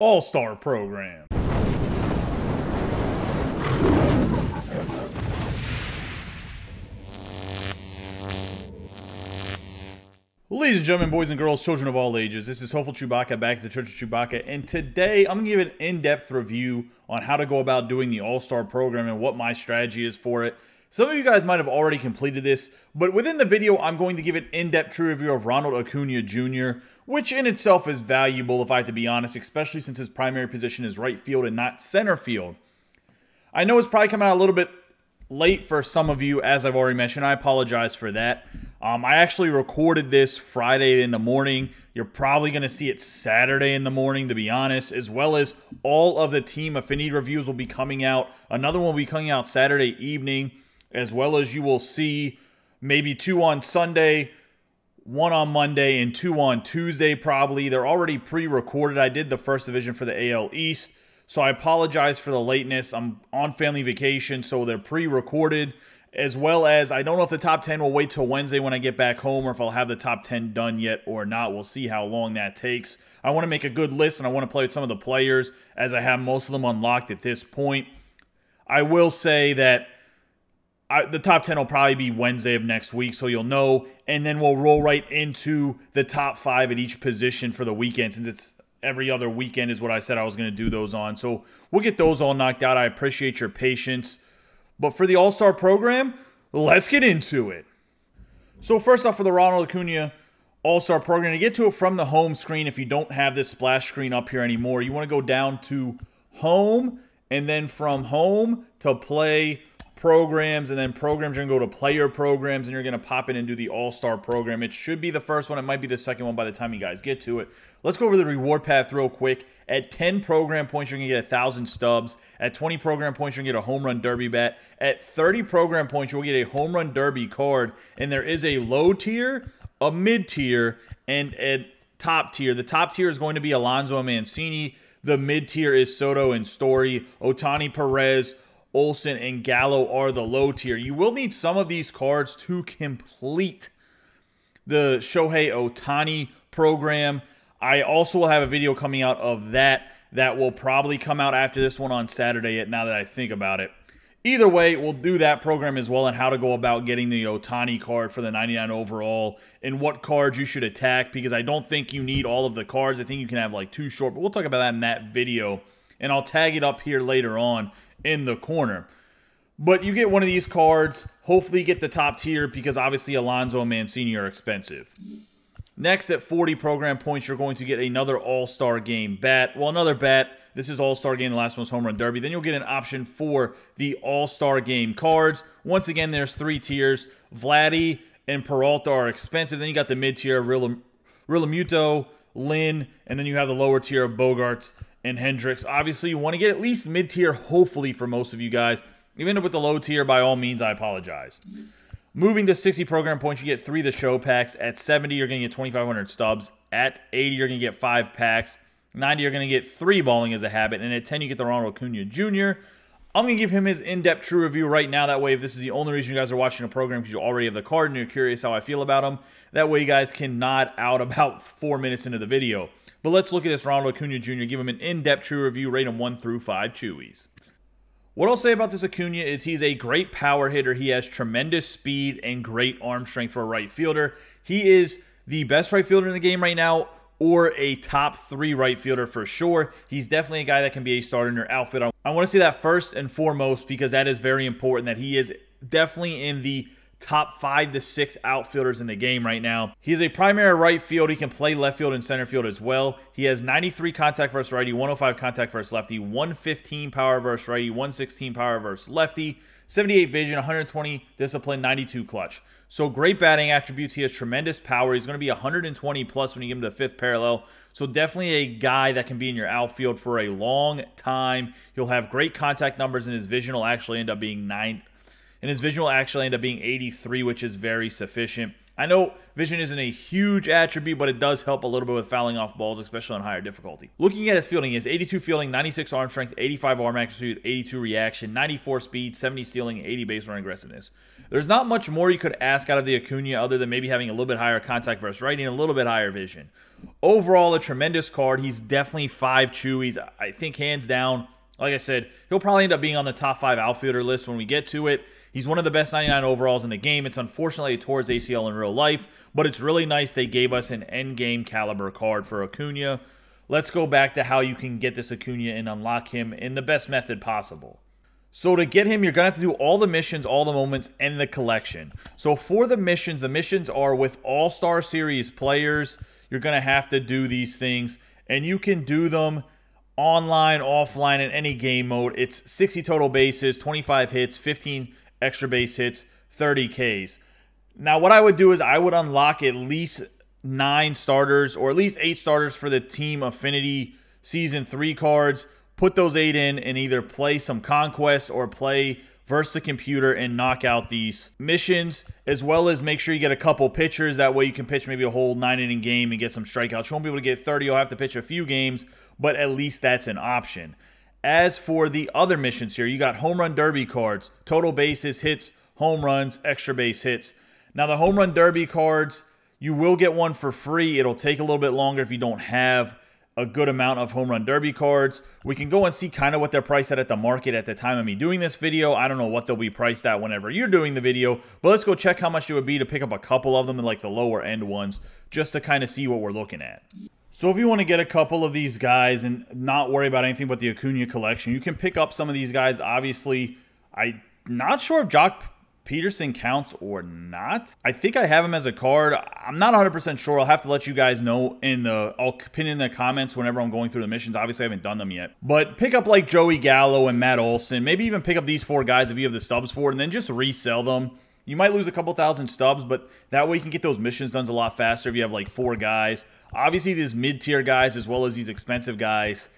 All-Star Program. Ladies and gentlemen, boys and girls, children of all ages, this is Hopeful Chewbacca back at the Church of Chewbacca, and today I'm going to give an in-depth review on how to go about doing the All-Star Program and what my strategy is for it. Some of you guys might have already completed this, but within the video, I'm going to give an in-depth true review of Ronald Acuna Jr., which in itself is valuable, if I have to be honest, especially since his primary position is right field and not center field. I know it's probably coming out a little bit late for some of you, as I've already mentioned. I apologize for that. I actually recorded this Friday in the morning. You're probably going to see it Saturday in the morning, to be honest, as well as all of the team affinity reviews will be coming out. Another one will be coming out Saturday evening, as well as you will see maybe 2 on Sunday, 1 on Monday, and 2 on Tuesday probably. They're already pre-recorded. I did the first division for the AL East, so I apologize for the lateness. I'm on family vacation, so they're pre-recorded, as well as I don't know if the top 10 will wait till Wednesday when I get back home or if I'll have the top 10 done yet or not. We'll see how long that takes. I want to make a good list, and I want to play with some of the players as I have most of them unlocked at this point. I will say that the top 10 will probably be Wednesday of next week, so you'll know. And then we'll roll right into the top 5 at each position for the weekend, since it's every other weekend is what I said I was going to do those on. So we'll get those all knocked out. I appreciate your patience. But for the All-Star Program, let's get into it. So first off, for the Ronald Acuna All-Star Program, to get to it from the home screen, if you don't have this splash screen up here anymore, you want to go down to Home, and then from Home to Play Programs, and then Programs, you're going to go to Player Programs, and you're going to pop in and do the All-Star Program. It should be the first one. It might be the second one by the time you guys get to it. Let's go over the reward path real quick. At 10 program points, you're going to get 1,000 stubs. At 20 program points, you're going to get a home run derby bat. At 30 program points, you'll get a home run derby card. And there is a low tier, a mid tier, and a top tier. The top tier is going to be Alonso and Mancini. The mid tier is Soto and Story. Ohtani, Perez, Olsen, and Gallo are the low tier. You will need some of these cards to complete the Shohei Ohtani program. I also will have a video coming out of that will probably come out after this one on Saturday, now that I think about it. Either way, we'll do that program as well, and how to go about getting the Ohtani card for the 99 overall and what cards you should attack, because I don't think you need all of the cards. I think you can have like 2 short, but we'll talk about that in that video, and I'll tag it up here later on in the corner. But you get one of these cards, hopefully you get the top tier, because obviously Alonso and Mancini are expensive. Next, at 40 program points, you're going to get another All-Star Game bat. Well, another bat. This is All-Star Game. The last one was Home Run Derby. Then you'll get an option for the All-Star Game cards. Once again, there's 3 tiers. Vladdy and Peralta are expensive. Then you got the mid-tier, Realmuto, Lynn, and then you have the lower tier of Bogarts and Hendricks. Obviously, you want to get at least mid-tier, hopefully, for most of you guys. If you end up with the low tier, by all means, I apologize. Moving to 60 program points, you get 3 of the show packs. At 70, you're going to get 2,500 stubs. At 80, you're going to get 5 packs. 90, you're going to get 3 balling as a habit. And at 10, you get the Ronald Acuna Jr. I'm going to give him his in-depth true review right now. That way, if this is the only reason you guys are watching a program because you already have the card and you're curious how I feel about him, that way you guys can nod out about 4 minutes into the video. But let's look at this Ronald Acuna Jr., give him an in-depth true review, rate him 1 through 5 Chewies. What I'll say about this Acuna is he's a great power hitter. He has tremendous speed and great arm strength for a right fielder. He is the best right fielder in the game right now, or a top 3 right fielder for sure. He's definitely a guy that can be a starter in your outfield. I want to say that first and foremost, because that is very important, that he is definitely in the top 5 to 6 outfielders in the game right now. He is a primary right field. He can play left field and center field as well. He has 93 contact versus righty, 105 contact versus lefty, 115 power versus righty, 116 power versus lefty, 78 vision, 120 discipline, 92 clutch. So great batting attributes. He has tremendous power. He's going to be 120 plus when you give him the 5th parallel. So definitely a guy that can be in your outfield for a long time. He'll have great contact numbers, and his vision will actually end up being 83, which is very sufficient. I know vision isn't a huge attribute, but it does help a little bit with fouling off balls, especially on higher difficulty. Looking at his fielding, he has 82 fielding, 96 arm strength, 85 arm accuracy, 82 reaction, 94 speed, 70 stealing, 80 base running aggressiveness. There's not much more you could ask out of the Acuna other than maybe having a little bit higher contact versus righty and a little bit higher vision. Overall, a tremendous card. He's definitely 5 chewies. I think hands down, like I said, he'll probably end up being on the top 5 outfielder list when we get to it. He's one of the best 99 overalls in the game. It's unfortunately a towards ACL in real life, but it's really nice they gave us an endgame caliber card for Acuna. Let's go back to how you can get this Acuna and unlock him in the best method possible. So to get him, you're going to have to do all the missions, all the moments, and the collection. So for the missions are with All-Star Series players. You're going to have to do these things, and you can do them online, offline, in any game mode. It's 60 total bases, 25 hits, 15 extra base hits, 30 Ks. Now, what I would do is I would unlock at least 9 starters or at least 8 starters for the Team Affinity Season 3 cards. Put those 8 in and either play some conquests or play versus the computer and knock out these missions, as well as make sure you get a couple pitchers. That way you can pitch maybe a whole 9-inning game and get some strikeouts. You won't be able to get 30. You'll have to pitch a few games, but at least that's an option. As for the other missions here, you got home run derby cards, total bases, hits, home runs, extra base hits. Now the home run derby cards, you will get one for free. It'll take a little bit longer if you don't have a good amount of home run derby cards. We can go and see kind of what they're priced at the market at the time of me doing this video. I don't know what they'll be priced at whenever you're doing the video, but let's go check how much it would be to pick up a couple of them in like the lower end ones, just to kind of see what we're looking at. So if you want to get a couple of these guys and not worry about anything but the Acuna collection, you can pick up some of these guys. Obviously, I'm not sure if Jock Peterson counts or not. I think I have him as a card. I'm not 100% sure. I'll have to let you guys know I'll pin in the comments whenever I'm going through the missions. Obviously, I haven't done them yet. But pick up like Joey Gallo and Matt Olson. Maybe even pick up these 4 guys if you have the stubs for it, and then just resell them. You might lose a couple thousand stubs, but that way you can get those missions done a lot faster if you have like 4 guys. Obviously, these mid-tier guys as well as these expensive guys,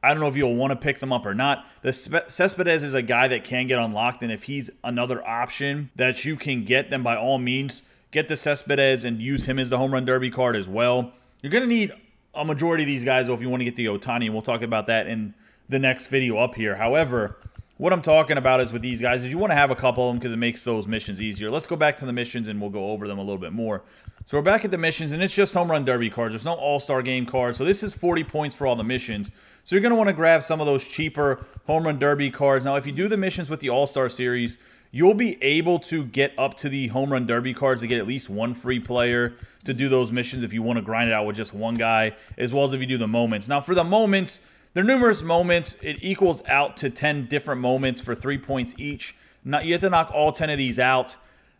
I don't know if you'll want to pick them up or not. The Cespedes is a guy that can get unlocked, and if he's another option that you can get, then by all means, get the Cespedes and use him as the home run derby card as well. You're going to need a majority of these guys, though, if you want to get the Ohtani, and we'll talk about that in the next video up here. However, what I'm talking about is with these guys is you want to have a couple of them because it makes those missions easier. Let's go back to the missions, and we'll go over them a little bit more. So we're back at the missions, and it's just home run derby cards. There's no all-star game cards, so this is 40 points for all the missions. So you're going to want to grab some of those cheaper home run derby cards. Now, if you do the missions with the All-Star Series, you'll be able to get up to the home run derby cards to get at least 1 free player to do those missions if you want to grind it out with just 1 guy, as well as if you do the moments. Now, for the moments, there are numerous moments. It equals out to 10 different moments for 3 points each. Now, you have to knock all 10 of these out.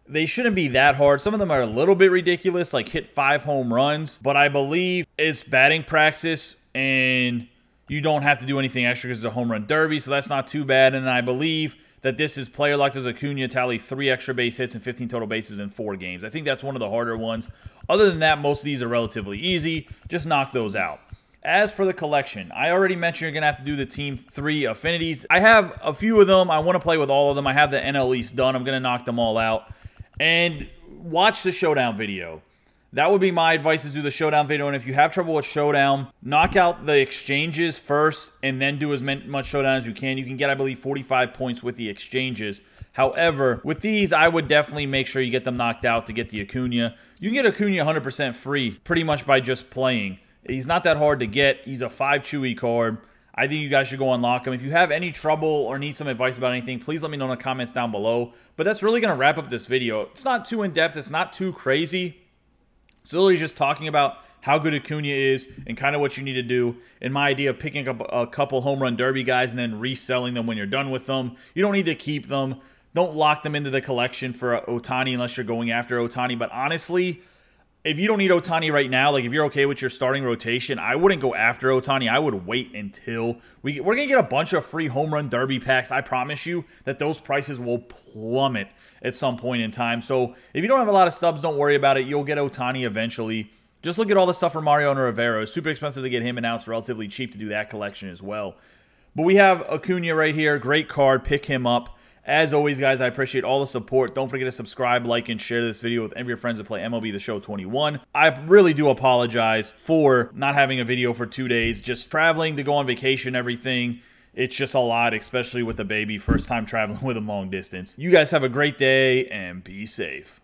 They shouldn't be that hard. Some of them are a little bit ridiculous, like hit 5 home runs, but I believe it's batting practice, and you don't have to do anything extra because it's a home run derby, so that's not too bad. And I believe that this is player locked as Acuna, tally 3 extra base hits and 15 total bases in 4 games. I think that's one of the harder ones. Other than that, most of these are relatively easy. Just knock those out. As for the collection, I already mentioned you're going to have to do the Team 3 affinities. I have a few of them. I want to play with all of them. I have the NL East done. I'm going to knock them all out. And watch the Showdown video. That would be my advice, is do the Showdown video. And if you have trouble with Showdown, knock out the exchanges first and then do as much Showdown as you can. You can get, I believe, 45 points with the exchanges. However, with these, I would definitely make sure you get them knocked out to get the Acuna. You can get Acuna 100% free pretty much by just playing. He's not that hard to get. He's a 5 chewy card. I think you guys should go unlock him. If you have any trouble or need some advice about anything, please let me know in the comments down below. But that's really going to wrap up this video. It's not too in-depth. It's not too crazy. It's literally just talking about how good Acuna is and kind of what you need to do. And my idea of picking up a couple home run derby guys and then reselling them when you're done with them. You don't need to keep them. Don't lock them into the collection for Ohtani unless you're going after Ohtani. But honestly, if you don't need Ohtani right now, like if you're okay with your starting rotation, I wouldn't go after Ohtani. I would wait until we're going to get a bunch of free home run derby packs. I promise you that those prices will plummet at some point in time. So if you don't have a lot of subs, don't worry about it. You'll get Ohtani eventually. Just look at all the stuff for Mariano Rivera. It's super expensive to get him, and now it's relatively cheap to do that collection as well. But we have Acuna right here. Great card. Pick him up. As always, guys, I appreciate all the support. Don't forget to subscribe, like, and share this video with any of your friends that play MLB The Show 21. I really do apologize for not having a video for 2 days. Just traveling to go on vacation, everything. It's just a lot, especially with the baby. First time traveling with him long distance. You guys have a great day, and be safe.